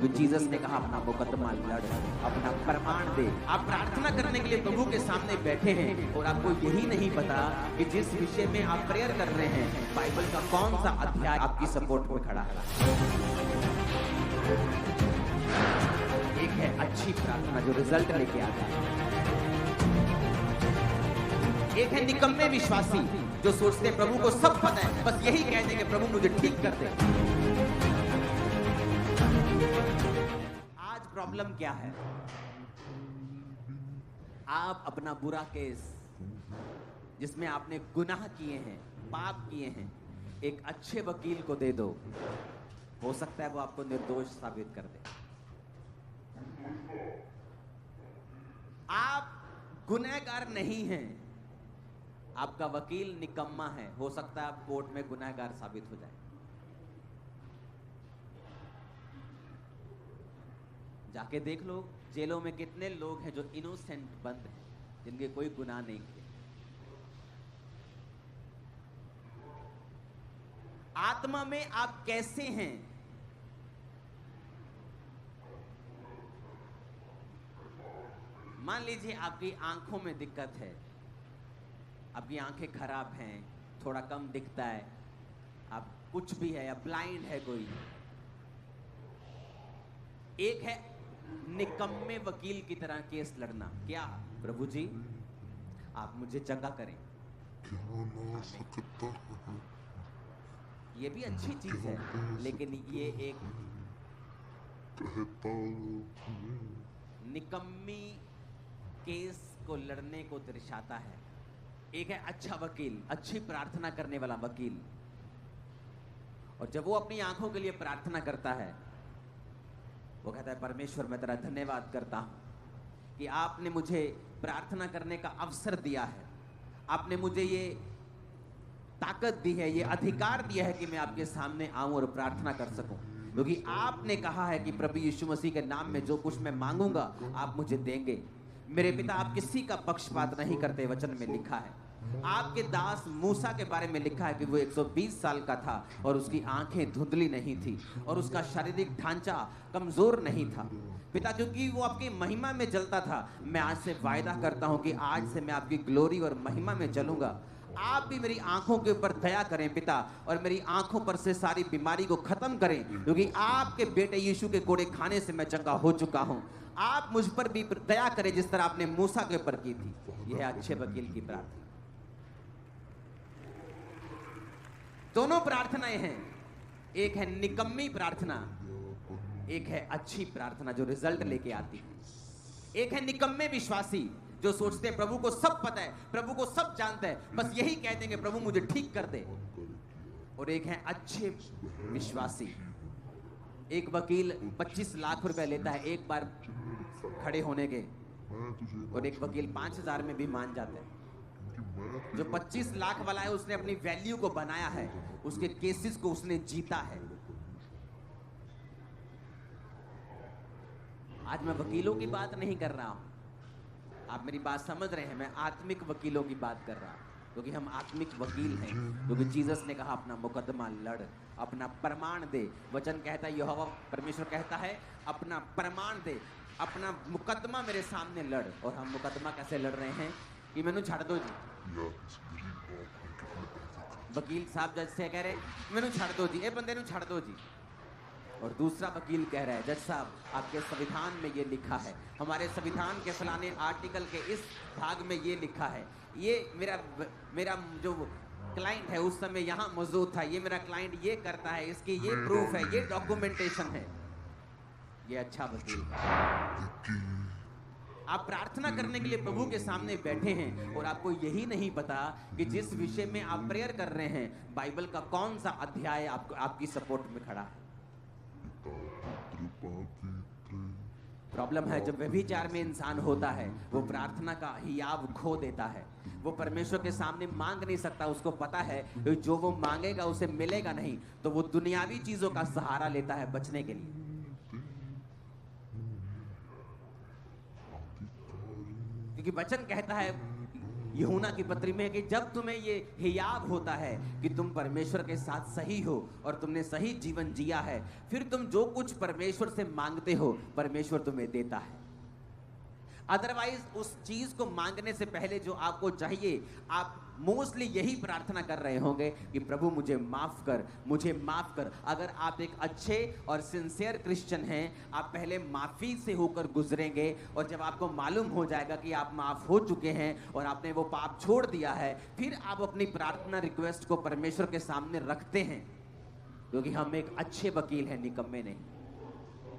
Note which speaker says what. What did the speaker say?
Speaker 1: तो जीसस ने कहा अपना मुकदमा लड़, अपना प्रमाण दे। आप प्रार्थना करने के लिए प्रभु के सामने बैठे हैं और आपको यही नहीं पता कि जिस विषय में आप प्रेयर कर रहे हैं बाइबल का कौन सा अध्याय आपकी सपोर्ट में खड़ा है। एक है अच्छी प्रार्थना जो रिजल्ट लेके आता है, एक है निकम्मे विश्वासी जो सोचते हैं प्रभु को सब पता है, बस यही कह देंगे प्रभु मुझे ठीक कर दे। आज प्रॉब्लम क्या है? आप अपना बुरा केस जिसमें आपने गुनाह किए हैं, पाप किए हैं, एक अच्छे वकील को दे दो, हो सकता है वो आपको निर्दोष साबित कर दे। आप गुनहगार नहीं हैं, आपका वकील निकम्मा है, हो सकता है आप कोर्ट में गुनहगार साबित हो जाए। जाके देख लो जेलों में कितने लोग हैं जो इनोसेंट बंद हैं, जिनके कोई गुनाह नहीं किए। आत्मा में आप कैसे हैं? मान लीजिए आपकी आंखों में दिक्कत है, आपकी आंखें खराब हैं, थोड़ा कम दिखता है, आप कुछ भी है या ब्लाइंड है कोई। एक है निकम्मे वकील की तरह केस लड़ना, क्या प्रभु जी आप मुझे चंगा करें। ये भी अच्छी चीज है, लेकिन ये एक निकम्मी केस को लड़ने को दर्शाता है। एक है अच्छा वकील, अच्छी प्रार्थना करने वाला वकील, और जब वो अपनी आंखों के लिए प्रार्थना करता है वो कहता है परमेश्वर मैं तेरा धन्यवाद करता हूं कि आपने मुझे प्रार्थना करने का अवसर दिया है, आपने मुझे ये ताकत दी है, ये अधिकार दिया है कि मैं आपके सामने आऊं और प्रार्थना कर सकूं, क्योंकि आपने कहा है कि प्रभु यीशु मसीह के नाम में जो कुछ मैं मांगूंगा आप मुझे देंगे। मेरे पिता आप किसी का पक्षपात नहीं करते, वचन में लिखा है। आपके दास मूसा के बारे में लिखा है कि वो 120 साल का था और उसकी आंखें धुंधली नहीं थी और उसका शारीरिक ढांचा कमजोर नहीं था। पिता क्योंकि वो आपकी महिमा में जलता था, मैं आज से वायदा करता हूं कि आज से मैं आपकी ग्लोरी और महिमा में जलूंगा। आप भी मेरी आंखों के ऊपर दया करें पिता, और मेरी आंखों पर से सारी बीमारी को खत्म करें, क्योंकि आपके बेटे यीशु के कोड़े खाने से मैं चंगा हो चुका हूं। आप मुझ पर भी दया करें जिस तरह आपने मूसा के ऊपर की थी। यह है अच्छे वकील की प्रार्थना। दोनों प्रार्थनाएं हैं, एक है निकम्मी प्रार्थना, एक है अच्छी प्रार्थना जो रिजल्ट लेके आती है। एक है निकम्मे विश्वासी जो सोचते हैं प्रभु को सब पता है, प्रभु को सब जानता है, बस यही कह देंगे प्रभु मुझे ठीक कर दे। और एक है अच्छे विश्वासी। एक वकील 25 लाख रुपए लेता है एक बार खड़े होने के, और एक वकील 5,000 में भी मान जाता है। जो 25 लाख वाला है उसने अपनी वैल्यू को बनाया है, उसके केसेस को उसने जीता है। आज मैं वकीलों की बात नहीं कर रहा हूं, आप मेरी बात समझ रहे हैं, मैं आत्मिक वकीलों की बात कर रहा हूं, क्योंकि हम आत्मिक वकील हैं। क्योंकि जीसस ने कहा अपना मुकदमा लड़, अपना प्रमाण दे। वचन कहता है, यहोवा परमेश्वर कहता है अपना प्रमाण दे, अपना मुकदमा मेरे सामने लड़। और हम मुकदमा कैसे लड़ रहे हैं कि मैनू छड़ दो जी। वकील साहब जज से कह रहे मैनू छड़ दो जी, ए बंदे नू छड़ दो जी। और दूसरा वकील कह रहा है जज साहब आपके संविधान में ये लिखा है, हमारे संविधान के फलाने आर्टिकल के इस भाग में ये लिखा है, ये मेरा जो क्लाइंट है उस समय यहाँ मौजूद था, ये मेरा क्लाइंट ये करता है, इसकी ये प्रूफ है, ये डॉक्यूमेंटेशन है। ये अच्छा वकील है। आप प्रार्थना करने के लिए प्रभु के सामने बैठे हैं और आपको यही नहीं पता कि जिस विषय में आप प्रेयर कर रहे हैं बाइबल का कौन सा अध्याय आपकी सपोर्ट में खड़ा है। प्रॉब्लम है जब व्यभिचार में इंसान होता है, वो प्रार्थना का हियाव खो देता है, वो परमेश्वर के सामने मांग नहीं सकता। उसको पता है कि जो वो मांगेगा उसे मिलेगा नहीं, तो वो दुनियावी चीजों का सहारा लेता है बचने के लिए। क्योंकि वचन कहता है यूहन्ना की पत्री में है कि जब तुम्हें ये हियाव होता है कि तुम परमेश्वर के साथ सही हो और तुमने सही जीवन जिया है, फिर तुम जो कुछ परमेश्वर से मांगते हो परमेश्वर तुम्हें देता है। अदरवाइज उस चीज को मांगने से पहले जो आपको चाहिए, आप मोस्टली यही प्रार्थना कर रहे होंगे कि प्रभु मुझे माफ कर, मुझे माफ कर। अगर आप एक अच्छे और सिंसियर क्रिश्चियन हैं, आप पहले माफी से होकर गुजरेंगे, और जब आपको मालूम हो जाएगा कि आप माफ हो चुके हैं और आपने वो पाप छोड़ दिया है, फिर आप अपनी प्रार्थना रिक्वेस्ट को परमेश्वर के सामने रखते हैं, क्योंकि हम एक अच्छे वकील हैं, निकम्मे नहीं।